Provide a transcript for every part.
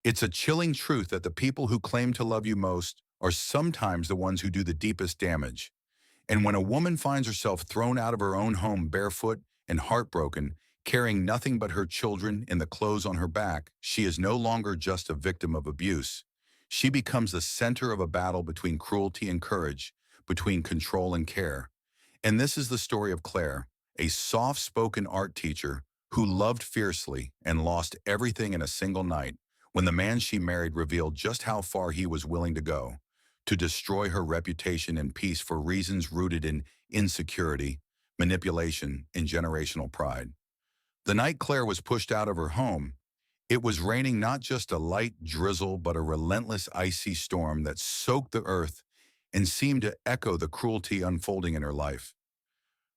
It's a chilling truth that the people who claim to love you most are sometimes the ones who do the deepest damage. And when a woman finds herself thrown out of her own home barefoot and heartbroken, carrying nothing but her children and the clothes on her back, she is no longer just a victim of abuse. She becomes the center of a battle between cruelty and courage, between control and care. And this is the story of Claire, a soft-spoken art teacher who loved fiercely and lost everything in a single night when the man she married revealed just how far he was willing to go to destroy her reputation and peace for reasons rooted in insecurity, manipulation, and generational pride. The night Claire was pushed out of her home, it was raining not just a light drizzle but a relentless icy storm that soaked the earth and seemed to echo the cruelty unfolding in her life.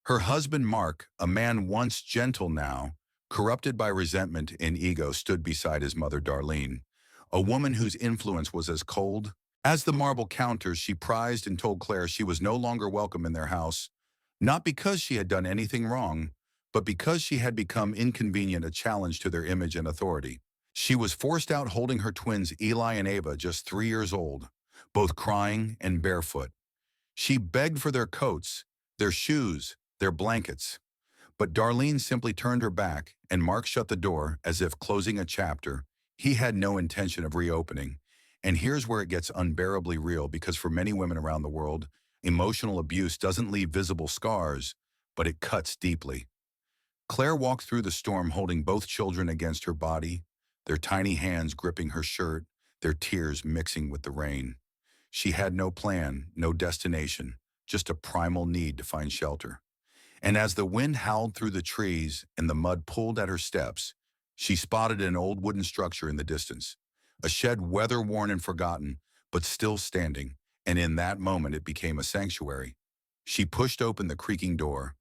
Her husband Mark, a man once gentle now, corrupted by resentment and ego, stood beside his mother Darlene, a woman whose influence was as cold as the marble counters she prized, and told Claire she was no longer welcome in their house, not because she had done anything wrong, but because she had become inconvenient, a challenge to their image and authority. She was forced out holding her twins Eli and Ava, just 3 years old, both crying and barefoot. She begged for their coats, their shoes, their blankets. But Darlene simply turned her back, and Mark shut the door as if closing a chapter he had no intention of reopening. And here's where it gets unbearably real, because for many women around the world, emotional abuse doesn't leave visible scars, but it cuts deeply. Claire walked through the storm holding both children against her body, their tiny hands gripping her shirt, their tears mixing with the rain. She had no plan, no destination, just a primal need to find shelter. And as the wind howled through the trees and the mud pulled at her steps, she spotted an old wooden structure in the distance, a shed weather-worn and forgotten, but still standing, and in that moment it became a sanctuary. She pushed open the creaking door,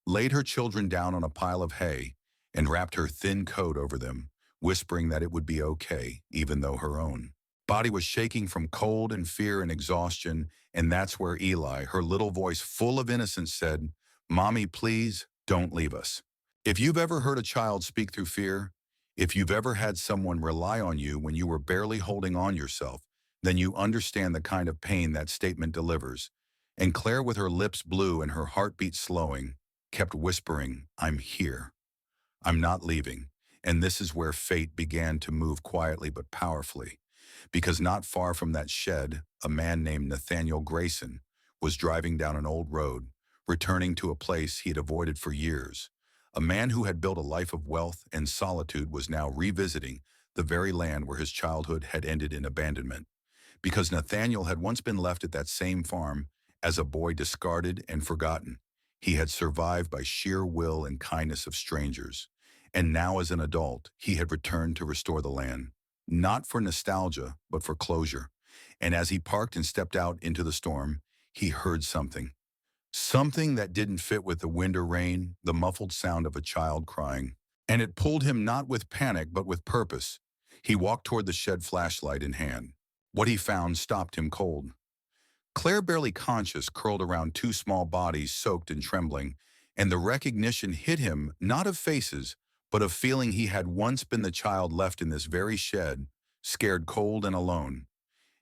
laid her children down on a pile of hay, and wrapped her thin coat over them, whispering that it would be okay, even though her own body was shaking from cold and fear and exhaustion. And that's where Eli, her little voice full of innocence, said, "Mommy, please don't leave us." If you've ever heard a child speak through fear, if you've ever had someone rely on you when you were barely holding on yourself, then you understand the kind of pain that statement delivers. And Claire, with her lips blue and her heartbeat slowing, kept whispering, "I'm here. I'm not leaving." And this is where fate began to move quietly but powerfully. Because not far from that shed, a man named Nathaniel Grayson was driving down an old road, returning to a place he had avoided for years. A man who had built a life of wealth and solitude was now revisiting the very land where his childhood had ended in abandonment. Because Nathaniel had once been left at that same farm as a boy, discarded and forgotten. He had survived by sheer will and kindness of strangers. And now as an adult, he had returned to restore the land, not for nostalgia, but for closure. And as he parked and stepped out into the storm, he heard something. Something that didn't fit with the wind or rain, the muffled sound of a child crying. And it pulled him not with panic, but with purpose. He walked toward the shed, flashlight in hand. What he found stopped him cold. Claire, barely conscious, curled around two small bodies soaked and trembling, and the recognition hit him, not of faces, but of feeling he had once been the child left in this very shed, scared, cold, and alone.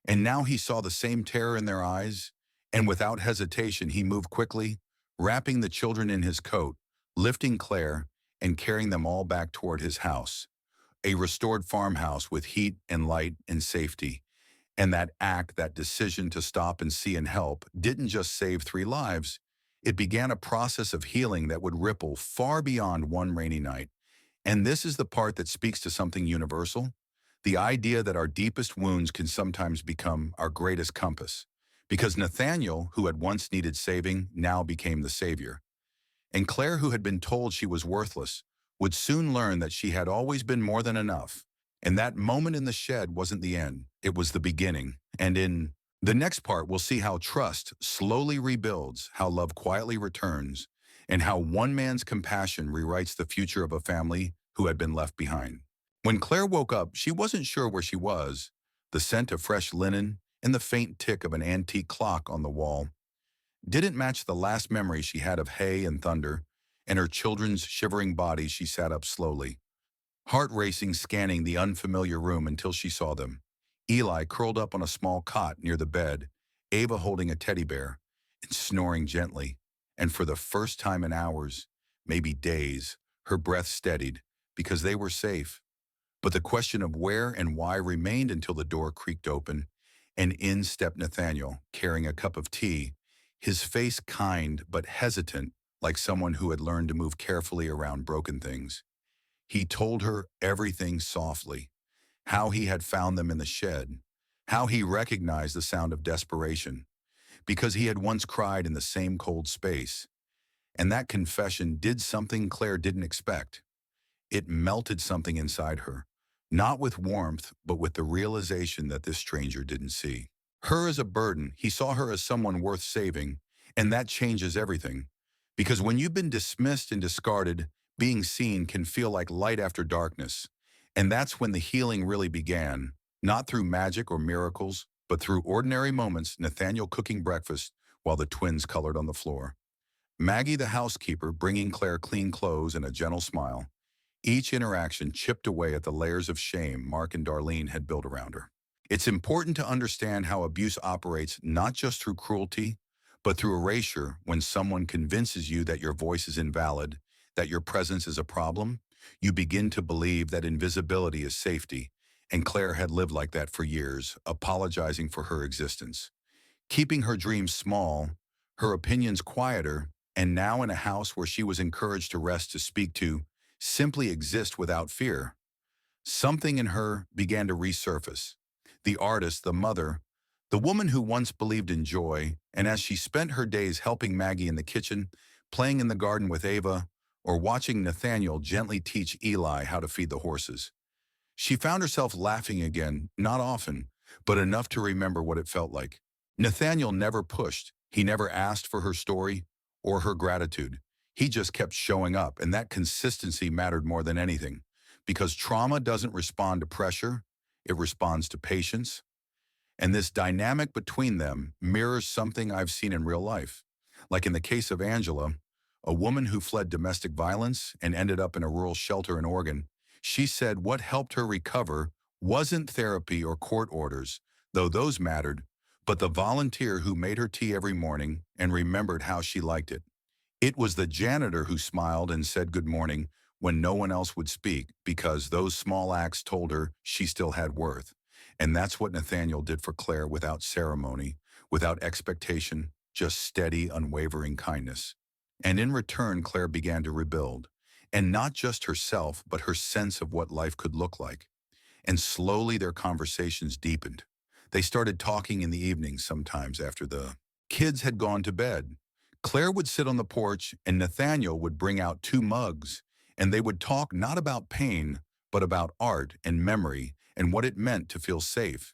And now he saw the same terror in their eyes, and without hesitation he moved quickly, wrapping the children in his coat, lifting Claire, and carrying them all back toward his house. A restored farmhouse with heat and light and safety. And that act, that decision to stop and see and help, didn't just save 3 lives. It began a process of healing that would ripple far beyond one rainy night. And this is the part that speaks to something universal, the idea that our deepest wounds can sometimes become our greatest compass. Because Nathaniel, who had once needed saving, now became the savior. And Claire, who had been told she was worthless, would soon learn that she had always been more than enough. And that moment in the shed wasn't the end, it was the beginning. And in the next part, we'll see how trust slowly rebuilds, how love quietly returns, and how one man's compassion rewrites the future of a family who had been left behind. When Claire woke up, she wasn't sure where she was. The scent of fresh linen and the faint tick of an antique clock on the wall didn't match the last memory she had of hay and thunder, and her children's shivering bodies. She sat up slowly, heart racing, scanning the unfamiliar room until she saw them. Eli curled up on a small cot near the bed, Ava holding a teddy bear and snoring gently. And for the first time in hours, maybe days, her breath steadied because they were safe. But the question of where and why remained until the door creaked open, and in stepped Nathaniel, carrying a cup of tea, his face kind but hesitant, like someone who had learned to move carefully around broken things. He told her everything softly, how he had found them in the shed, how he recognized the sound of desperation, because he had once cried in the same cold space. And that confession did something Claire didn't expect. It melted something inside her, not with warmth, but with the realization that this stranger didn't see. Her as a burden, he saw her as someone worth saving, and that changes everything. Because when you've been dismissed and discarded, being seen can feel like light after darkness. And that's when the healing really began, not through magic or miracles, but through ordinary moments, Nathaniel cooking breakfast while the twins colored on the floor. Maggie, the housekeeper, bringing Claire clean clothes and a gentle smile. Each interaction chipped away at the layers of shame Mark and Darlene had built around her. It's important to understand how abuse operates not just through cruelty, but through erasure. When someone convinces you that your voice is invalid, that your presence is a problem, you begin to believe that invisibility is safety, and Claire had lived like that for years, apologizing for her existence, keeping her dreams small, her opinions quieter, and now in a house where she was encouraged to rest, to speak to, simply exist without fear. Something in her began to resurface. The artist, the mother, the woman who once believed in joy, and as she spent her days helping Maggie in the kitchen, playing in the garden with Ava, or watching Nathaniel gently teach Eli how to feed the horses, she found herself laughing again, not often, but enough to remember what it felt like. Nathaniel never pushed. He never asked for her story or her gratitude. He just kept showing up, and that consistency mattered more than anything. Because trauma doesn't respond to pressure, it responds to patience. And this dynamic between them mirrors something I've seen in real life. Like in the case of Angela, a woman who fled domestic violence and ended up in a rural shelter in Oregon. She said what helped her recover wasn't therapy or court orders, though those mattered, but the volunteer who made her tea every morning and remembered how she liked it. It was the janitor who smiled and said good morning when no one else would speak, because those small acts told her she still had worth. And that's what Nathaniel did for Claire, without ceremony, without expectation, just steady, unwavering kindness. And in return, Claire began to rebuild. And not just herself, but her sense of what life could look like. And slowly their conversations deepened. They started talking in the evenings sometimes after the kids had gone to bed. Claire would sit on the porch and Nathaniel would bring out two mugs, and they would talk not about pain, but about art and memory and what it meant to feel safe.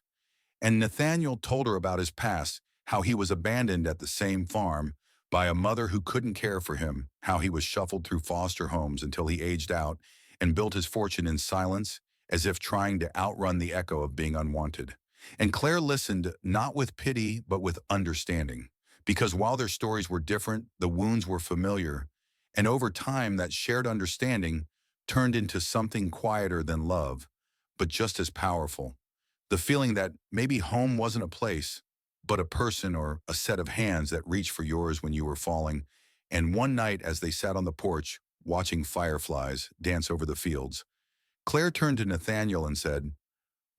And Nathaniel told her about his past, how he was abandoned at the same farm by a mother who couldn't care for him, how he was shuffled through foster homes until he aged out and built his fortune in silence, as if trying to outrun the echo of being unwanted. And Claire listened not with pity, but with understanding. Because while their stories were different, the wounds were familiar. And over time, that shared understanding turned into something quieter than love, but just as powerful. The feeling that maybe home wasn't a place, but a person or a set of hands that reached for yours when you were falling. And one night, as they sat on the porch, watching fireflies dance over the fields, Claire turned to Nathaniel and said,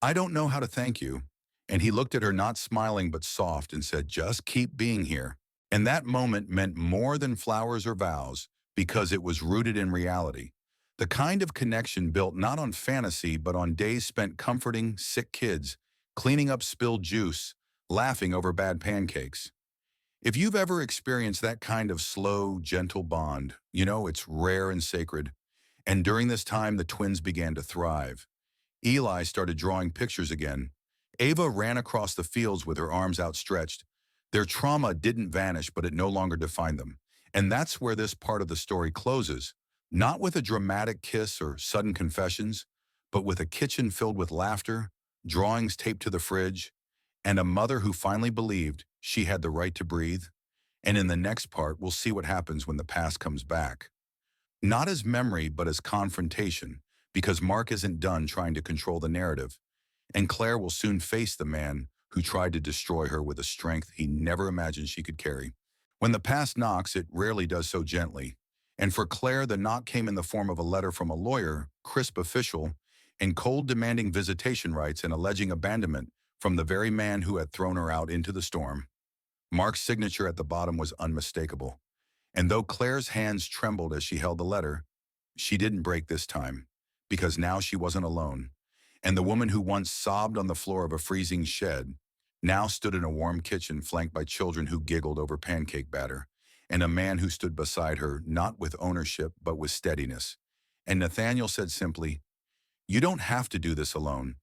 "I don't know how to thank you." And he looked at her, not smiling but soft, and said, "Just keep being here." And that moment meant more than flowers or vows, because it was rooted in reality. The kind of connection built not on fantasy, but on days spent comforting sick kids, cleaning up spilled juice, laughing over bad pancakes. If you've ever experienced that kind of slow, gentle bond, you know it's rare and sacred. And during this time, the twins began to thrive. Eli started drawing pictures again. Ava ran across the fields with her arms outstretched. Their trauma didn't vanish, but it no longer defined them. And that's where this part of the story closes, not with a dramatic kiss or sudden confessions, but with a kitchen filled with laughter, drawings taped to the fridge, and a mother who finally believed she had the right to breathe. And in the next part, we'll see what happens when the past comes back. Not as memory, but as confrontation, because Mark isn't done trying to control the narrative, and Claire will soon face the man who tried to destroy her with a strength he never imagined she could carry. When the past knocks, it rarely does so gently. And for Claire, the knock came in the form of a letter from a lawyer, crisp official, and cold demanding visitation rights and alleging abandonment from the very man who had thrown her out into the storm. Mark's signature at the bottom was unmistakable. And though Claire's hands trembled as she held the letter, she didn't break this time, because now she wasn't alone. And the woman who once sobbed on the floor of a freezing shed now stood in a warm kitchen flanked by children who giggled over pancake batter, and a man who stood beside her not with ownership but with steadiness. And Nathaniel said simply, "You don't have to do this alone."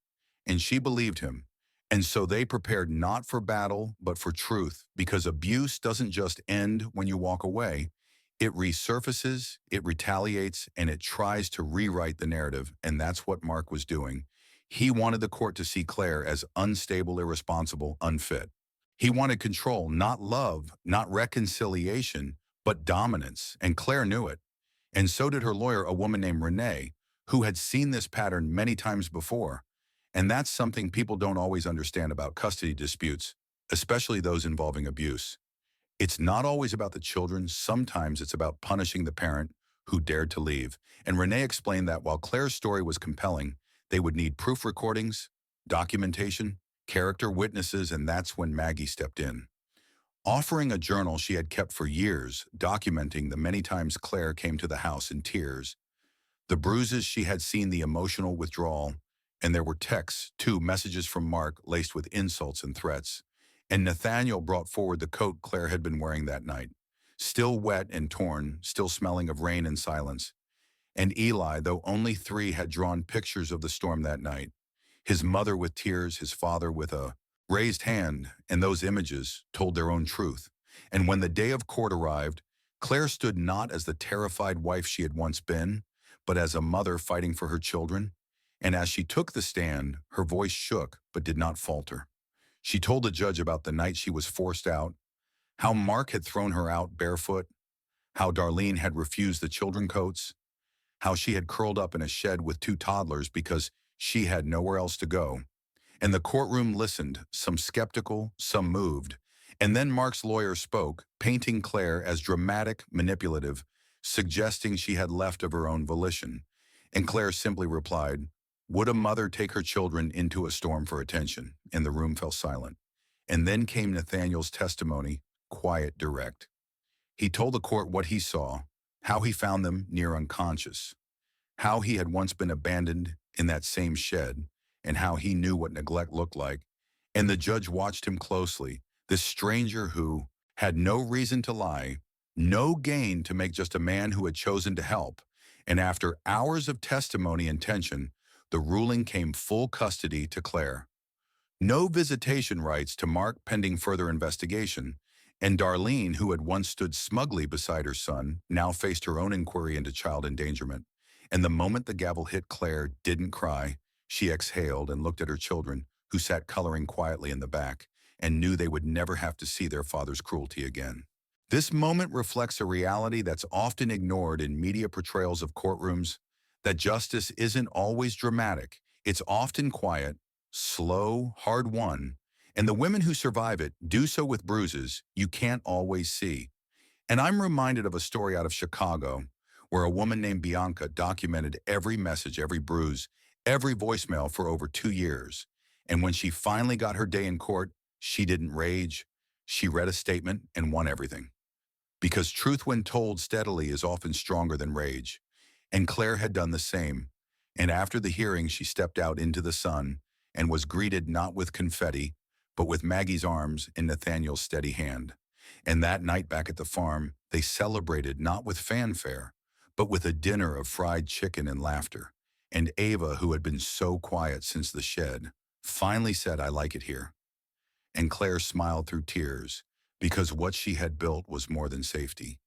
And she believed him. And so they prepared not for battle, but for truth, because abuse doesn't just end when you walk away. It resurfaces, it retaliates, and it tries to rewrite the narrative, and that's what Mark was doing. He wanted the court to see Claire as unstable, irresponsible, unfit. He wanted control, not love, not reconciliation, but dominance, and Claire knew it. And so did her lawyer, a woman named Renee, who had seen this pattern many times before. And that's something people don't always understand about custody disputes, especially those involving abuse. It's not always about the children. Sometimes it's about punishing the parent who dared to leave. And Renee explained that while Claire's story was compelling, they would need proof recordings, documentation, character witnesses, and that's when Maggie stepped in, offering a journal she had kept for years, documenting the many times Claire came to the house in tears, the bruises she had seen, the emotional withdrawal, and there were texts, too, messages from Mark laced with insults and threats. And Nathaniel brought forward the coat Claire had been wearing that night, still wet and torn, still smelling of rain and silence. And Eli, though only 3, had drawn pictures of the storm that night, his mother with tears, his father with a raised hand, and those images told their own truth. And when the day of court arrived, Claire stood not as the terrified wife she had once been, but as a mother fighting for her children. And as she took the stand, her voice shook but did not falter. She told the judge about the night she was forced out, how Mark had thrown her out barefoot, how Darlene had refused the children coats, how she had curled up in a shed with 2 toddlers because she had nowhere else to go. And the courtroom listened, some skeptical, some moved. And then Mark's lawyer spoke, painting Claire as dramatic, manipulative, suggesting she had left of her own volition. And Claire simply replied, "Would a mother take her children into a storm for attention?" And the room fell silent. And then came Nathaniel's testimony, quiet, direct. He told the court what he saw, how he found them near unconscious, how he had once been abandoned in that same shed, and how he knew what neglect looked like. And the judge watched him closely, this stranger who had no reason to lie, no gain to make, just a man who had chosen to help. And after hours of testimony and tension, the ruling came: full custody to Claire. No visitation rights to Mark pending further investigation, and Darlene, who had once stood smugly beside her son, now faced her own inquiry into child endangerment. And the moment the gavel hit, Claire didn't cry. She exhaled and looked at her children, who sat coloring quietly in the back, and knew they would never have to see their father's cruelty again. This moment reflects a reality that's often ignored in media portrayals of courtrooms, that justice isn't always dramatic. It's often quiet, slow, hard-won, and the women who survive it do so with bruises you can't always see. And I'm reminded of a story out of Chicago where a woman named Bianca documented every message, every bruise, every voicemail for over 2 years. And when she finally got her day in court, she didn't rage. She read a statement and won everything. Because truth, when told steadily, is often stronger than rage. And Claire had done the same. And after the hearing, she stepped out into the sun and was greeted not with confetti, but with Maggie's arms in Nathaniel's steady hand. And that night back at the farm, they celebrated not with fanfare, but with a dinner of fried chicken and laughter. And Ava, who had been so quiet since the shed, finally said, "I like it here." And Claire smiled through tears, because what she had built was more than safety.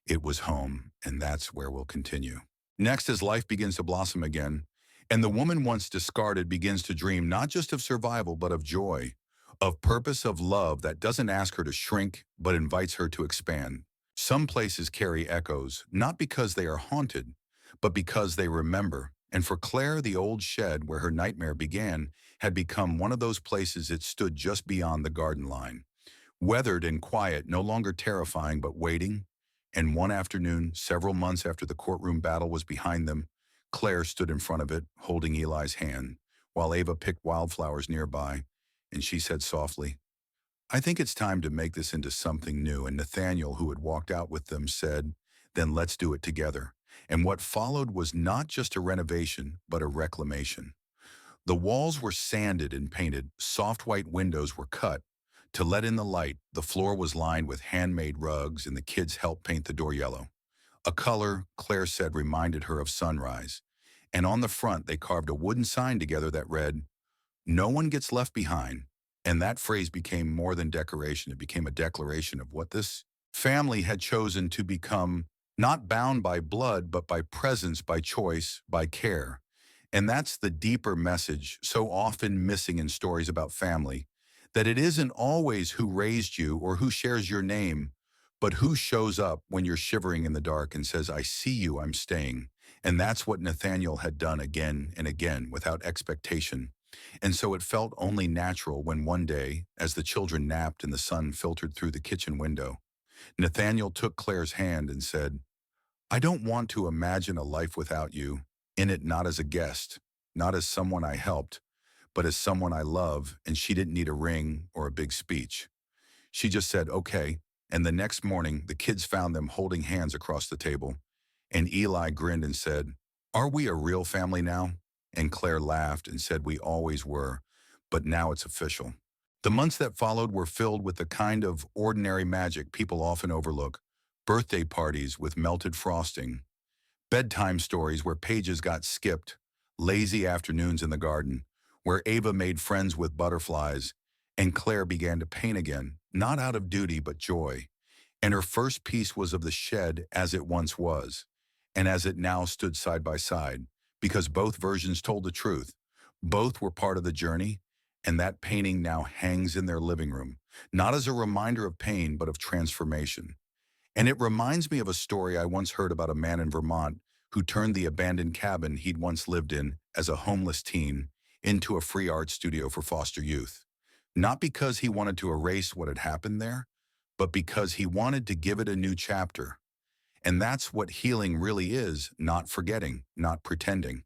It was home, and that's where we'll continue. Next, as life begins to blossom again, and the woman once discarded begins to dream not just of survival, but of joy, of purpose, of love that doesn't ask her to shrink, but invites her to expand. Some places carry echoes, not because they are haunted, but because they remember. And for Claire, the old shed where her nightmare began had become one of those places it stood just beyond the garden line. Weathered and quiet, no longer terrifying but waiting. And one afternoon, several months after the courtroom battle was behind them, Claire stood in front of it, holding Eli's hand, while Ava picked wildflowers nearby, and she said softly, "I think it's time to make this into something new." And Nathaniel, who had walked out with them, said, "Then let's do it together." And what followed was not just a renovation, but a reclamation. The walls were sanded and painted, soft white windows were cut. To let in the light, the floor was lined with handmade rugs, and the kids helped paint the door yellow. A color, Claire said, reminded her of sunrise. And on the front, they carved a wooden sign together that read, "No one gets left behind." And that phrase became more than decoration. It became a declaration of what this family had chosen to become, not bound by blood, but by presence, by choice, by care. And that's the deeper message so often missing in stories about family, that it isn't always who raised you or who shares your name, but who shows up when you're shivering in the dark and says, "I see you, I'm staying." And that's what Nathaniel had done again and again without expectation. And so it felt only natural when one day, as the children napped and the sun filtered through the kitchen window, Nathaniel took Claire's hand and said, "I don't want to imagine a life without you, in it not as a guest, not as someone I helped, but as someone I love." And she didn't need a ring or a big speech. She just said, "Okay." And the next morning, the kids found them holding hands across the table. And Eli grinned and said, "Are we a real family now?" And Claire laughed and said, "We always were, but now it's official." The months that followed were filled with the kind of ordinary magic people often overlook: birthday parties with melted frosting, bedtime stories where pages got skipped, lazy afternoons in the garden, where Ava made friends with butterflies, and Claire began to paint again, not out of duty but joy. And her first piece was of the shed as it once was, and as it now stood side by side, because both versions told the truth. Both were part of the journey, and that painting now hangs in their living room, not as a reminder of pain, but of transformation. And it reminds me of a story I once heard about a man in Vermont who turned the abandoned cabin he'd once lived in as a homeless teen into a free art studio for foster youth. Not because he wanted to erase what had happened there, but because he wanted to give it a new chapter. And that's what healing really is: not forgetting, not pretending.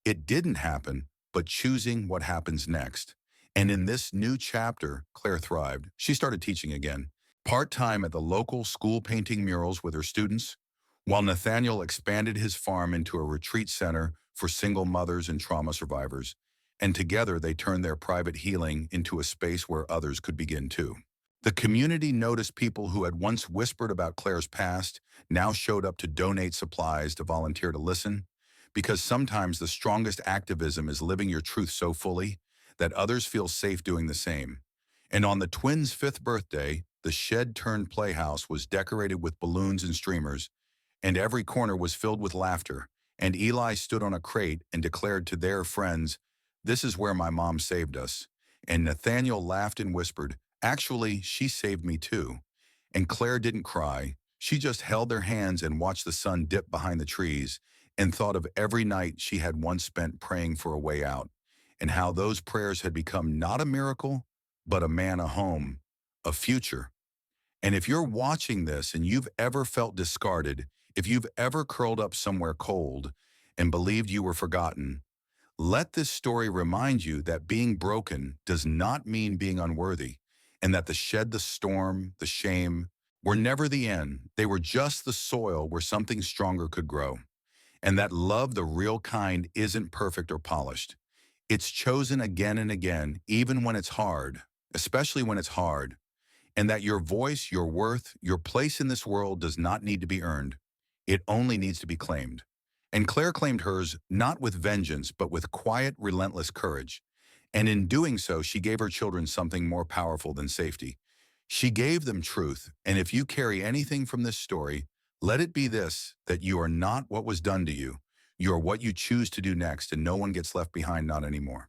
It didn't happen, but choosing what happens next. And in this new chapter, Claire thrived. She started teaching again, part-time at the local school, painting murals with her students, while Nathaniel expanded his farm into a retreat center for single mothers and trauma survivors. And together they turned their private healing into a space where others could begin too. The community noticed people who had once whispered about Claire's past now showed up to donate supplies, to volunteer, to listen, because sometimes the strongest activism is living your truth so fully that others feel safe doing the same. And on the twins' fifth birthday, the shed-turned-playhouse was decorated with balloons and streamers, and every corner was filled with laughter. And Eli stood on a crate and declared to their friends, "This is where my mom saved us." And Nathaniel laughed and whispered, "Actually, she saved me too." And Claire didn't cry. She just held their hands and watched the sun dip behind the trees, and thought of every night she had once spent praying for a way out, and how those prayers had become not a miracle, but a man, a home, a future. And if you're watching this and you've ever felt discarded, if you've ever curled up somewhere cold and believed you were forgotten, let this story remind you that being broken does not mean being unworthy, and that the shed, the storm, the shame were never the end. They were just the soil where something stronger could grow. And that love, the real kind, isn't perfect or polished. It's chosen again and again, even when it's hard, especially when it's hard. And that your voice, your worth, your place in this world does not need to be earned. It only needs to be claimed. And Claire claimed hers not with vengeance, but with quiet, relentless courage. And in doing so, she gave her children something more powerful than safety. She gave them truth. And if you carry anything from this story, let it be this: that you are not what was done to you. You are what you choose to do next, and no one gets left behind, not anymore.